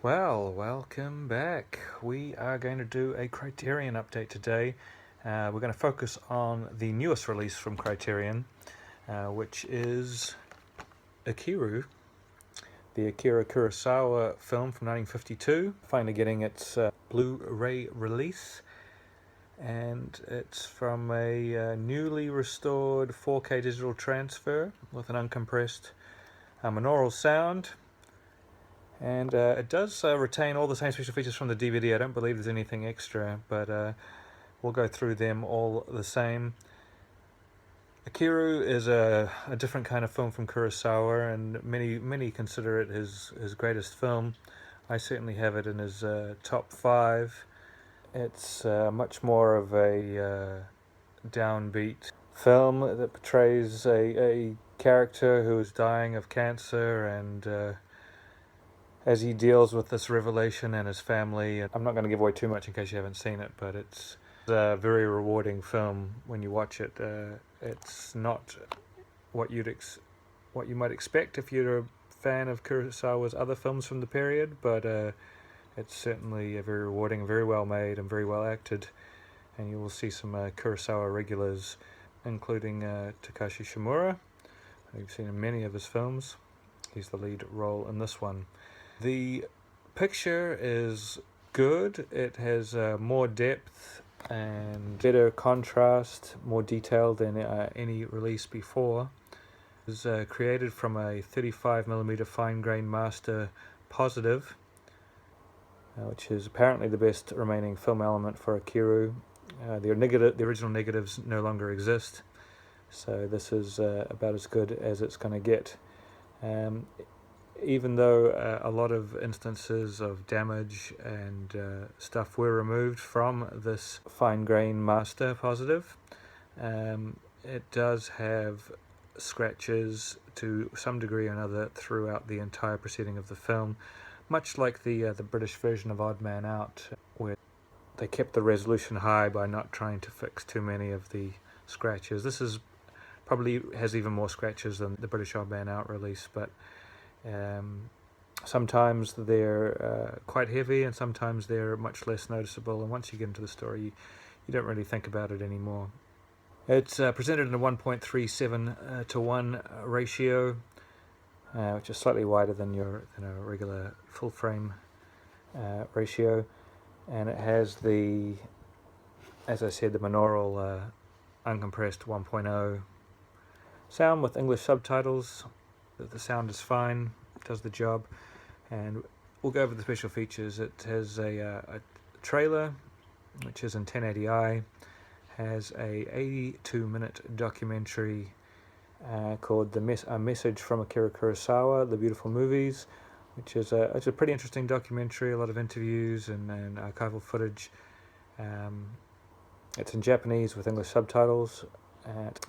Well, welcome back. We are going to do a Criterion update today. We're going to focus on the newest release from Criterion, which is Ikiru, the Akira Kurosawa film from 1952, finally getting its Blu-ray release. And it's from a newly restored 4K digital transfer with an uncompressed monaural sound. And it does retain all the same special features from the DVD. I don't believe there's anything extra, but we'll go through them all the same. Ikiru is a different kind of film from Kurosawa, and many consider it his greatest film. I certainly have it in his top 5. It's much more of a downbeat film that portrays a character who is dying of cancer, and as he deals with this revelation and his family. I'm not going to give away too much in case you haven't seen it, but it's a very rewarding film when you watch it. It's not what you might expect if you're a fan of Kurosawa's other films from the period, but it's certainly very rewarding, very well made, and very well acted. And you will see some Kurosawa regulars, including Takashi Shimura, who you've seen in many of his films. He's the lead role in this one. The picture is good. It has more depth and better contrast, more detail than any release before. It was created from a 35mm fine-grained master positive, which is apparently the best remaining film element for Ikiru. The original negatives no longer exist, so this is about as good as it's going to get. Even though a lot of instances of damage and stuff were removed from this fine-grained master positive, it does have scratches to some degree or another throughout the entire proceeding of the film, much like the British version of Odd Man Out, where they kept the resolution high by not trying to fix too many of the scratches. This is probably has even more scratches than the British Odd Man Out release, but sometimes they're quite heavy, and sometimes they're much less noticeable, and once you get into the story you don't really think about it anymore. It's presented in a 1.37 to 1 ratio, which is slightly wider than a regular full frame ratio, and it has as I said, the monaural uncompressed 1.0 sound with English subtitles. The sound is fine, does the job, and we'll go over the special features. It has a trailer, which is in 1080i, has a 82-minute documentary called A Message from Akira Kurosawa, The Beautiful Movies, which is it's a pretty interesting documentary, a lot of interviews and archival footage. It's in Japanese with English subtitles.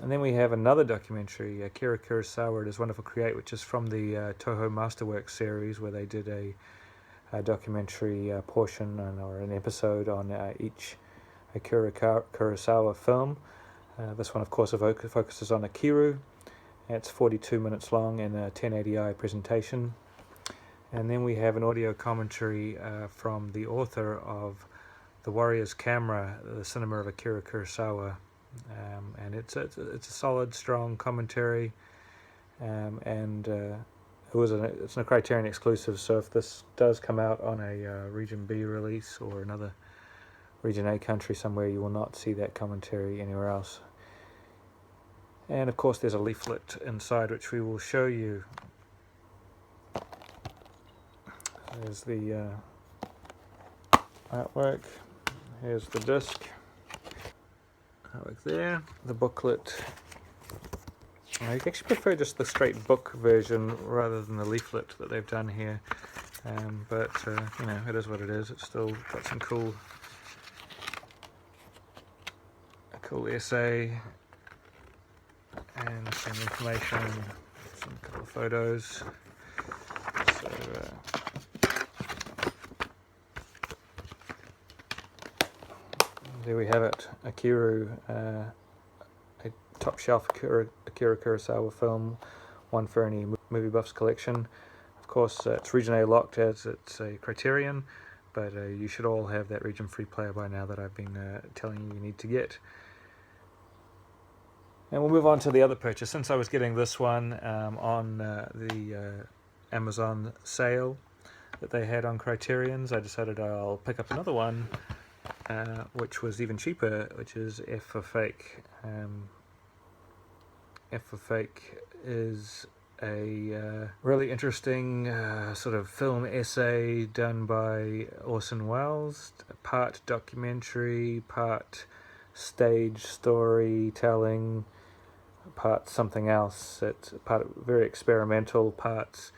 And then we have another documentary, Akira Kurosawa, It Is Wonderful Create, which is from the Toho Masterworks series, where they did a documentary portion or an episode on each Akira Kurosawa film. This one, of course, focuses on Ikiru. It's 42 minutes long in a 1080i presentation. And then we have an audio commentary from the author of The Warrior's Camera, the cinema of Akira Kurosawa. And it's a solid, strong commentary, and it's a Criterion exclusive. So if this does come out on a Region B release or another Region A country somewhere, you will not see that commentary anywhere else. And of course, there's a leaflet inside which we will show you. There's the artwork. Here's the disc. Artwork there. The booklet. I actually prefer just the straight book version rather than the leaflet that they've done here. But it is what it is. It's still got some cool essay and some information, some couple of photos. So there we have it, Ikiru, a top shelf Akira Kurosawa film, one for any movie buffs collection. course, it's region A locked as it's a Criterion, but you should all have that region free player by now that I've been telling you need to get. And we'll move on to the other purchase. Since I was getting this one on the Amazon sale that they had on Criterions, I decided I'll pick up another one, which was even cheaper, which is F for Fake. F for Fake is a really interesting sort of film essay done by Orson Welles, part documentary, part stage storytelling, part something else. It's part very experimental, parts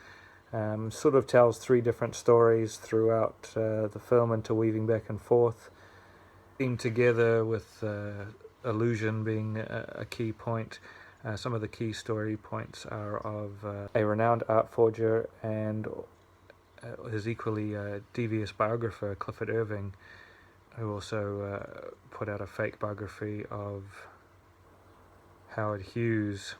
sort of tells three different stories throughout the film, interweaving back and forth, being together with illusion being a key point. Some of the key story points are of a renowned art forger and his equally devious biographer, Clifford Irving, who also put out a fake biography of Howard Hughes,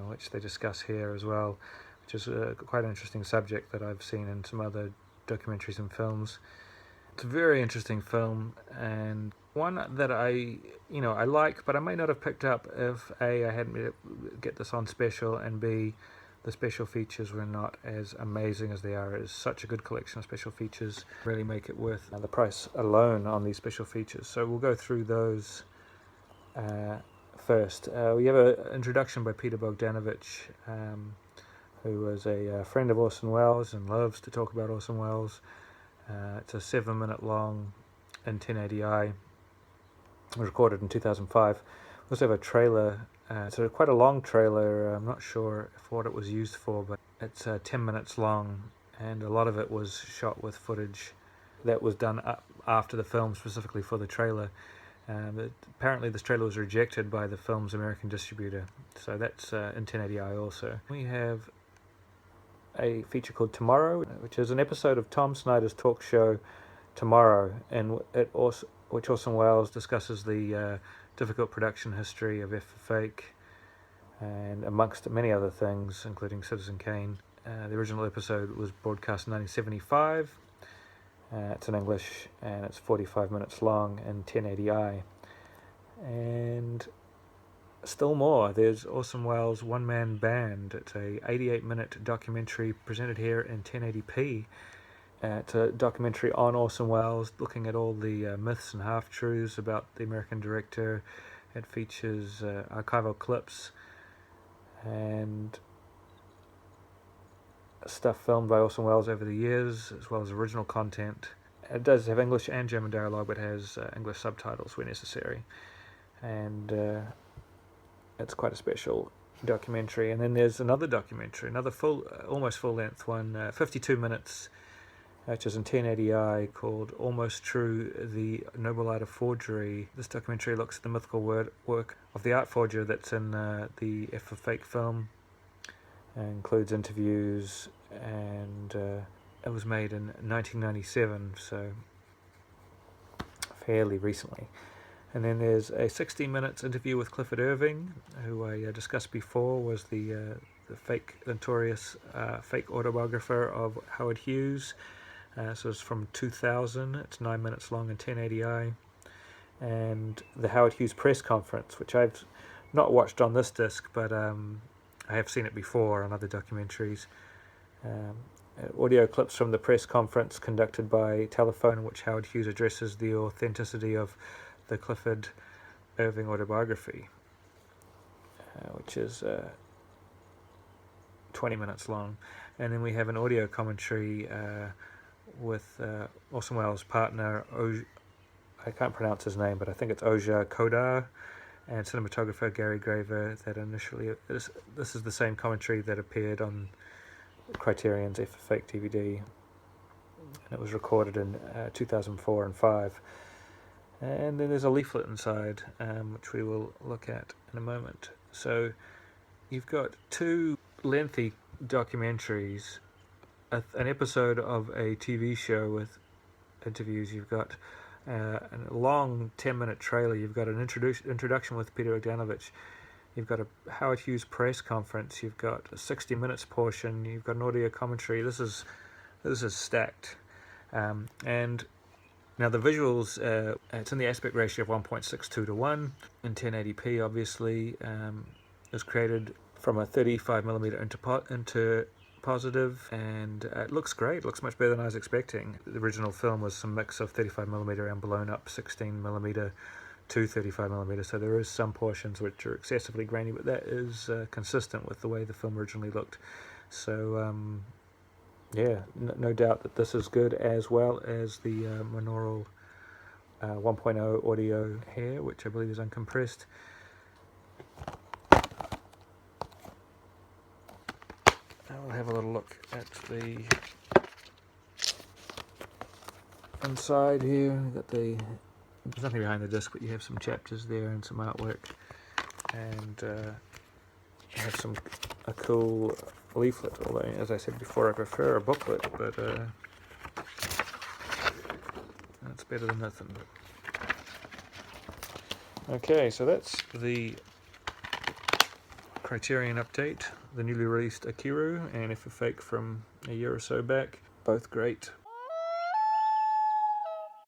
which they discuss here as well, which is quite an interesting subject that I've seen in some other documentaries and films. It's a very interesting film, and one that I like, but I may not have picked up if A, I hadn't been able to get this on special, and B, the special features were not as amazing as they are. It is such a good collection of special features, really make it worth the price alone on these special features. So we'll go through those first. We have an introduction by Peter Bogdanovich, who was a friend of Orson Welles and loves to talk about Orson Welles. It's a 7-minute long in 1080i. It was recorded in 2005. We also have a trailer. It's quite a long trailer. I'm not sure what it was used for, but it's 10 minutes long, and a lot of it was shot with footage that was done after the film, specifically for the trailer. Apparently this trailer was rejected by the film's American distributor, so that's in 1080i also. We have a feature called Tomorrow, which is an episode of Tom Snyder's talk show Tomorrow, and which Orson Welles discusses the difficult production history of F for Fake, and amongst many other things, including Citizen Kane. The original episode was broadcast in 1975. It's in English, and it's 45 minutes long in 1080i. And still more, there's Orson Welles' one-man band. It's a 88-minute documentary presented here in 1080p. It's a documentary on Orson Welles, looking at all the myths and half-truths about the American director. It features archival clips and stuff filmed by Orson Welles over the years, as well as original content. It does have English and German dialogue, but has English subtitles where necessary. And it's quite a special documentary. And then there's another documentary, another almost full-length one, 52 minutes, which is in 1080i, called Almost True, The Noble Art of Forgery. This documentary looks at the mythical work of the art forger that's in the F for Fake film. It includes interviews, and it was made in 1997, so fairly recently. And then there's a 60 minutes interview with Clifford Irving, who I discussed before, was the notorious fake autobiographer of Howard Hughes. So it's from 2000. It's 9 minutes long in 1080i. And the Howard Hughes press conference, which I've not watched on this disc, but I have seen it before on other documentaries. Audio clips from the press conference conducted by telephone, in which Howard Hughes addresses the authenticity of the Clifford Irving autobiography, which is 20 minutes long. And then we have an audio commentary with Orson Welles' partner, I can't pronounce his name, but I think it's Oja Kodar, and cinematographer Gary Graver. That initially, this is the same commentary that appeared on Criterion's F for Fake DVD, and it was recorded in 2004 and 5. And then there's a leaflet inside, which we will look at in a moment. So you've got two lengthy documentaries, an episode of a TV show with interviews. You've got a long 10-minute trailer. You've got an introduction with Peter Bogdanovich. You've got a Howard Hughes press conference. You've got a 60 minutes portion. You've got an audio commentary. This is stacked. And now the visuals, it's in the aspect ratio of 1.62 to 1 in 1080p. Obviously, it was created from a 35mm into positive, and it looks great. It looks much better than I was expecting. The original film was some mix of 35mm and blown up 16mm to 35mm, so there is some portions which are excessively grainy, but that is consistent with the way the film originally looked. So yeah, no doubt that this is good, as well as the monaural 1.0 audio here, which I believe is uncompressed. I'll have a little look at the inside here. There's nothing behind the disc, but you have some chapters there and some artwork, and you have a cool leaflet, although, as I said before, I prefer a booklet, but that's better than nothing. Okay, so that's the Criterion update, the newly released Ikiru and Fakr from a year or so back. Both great.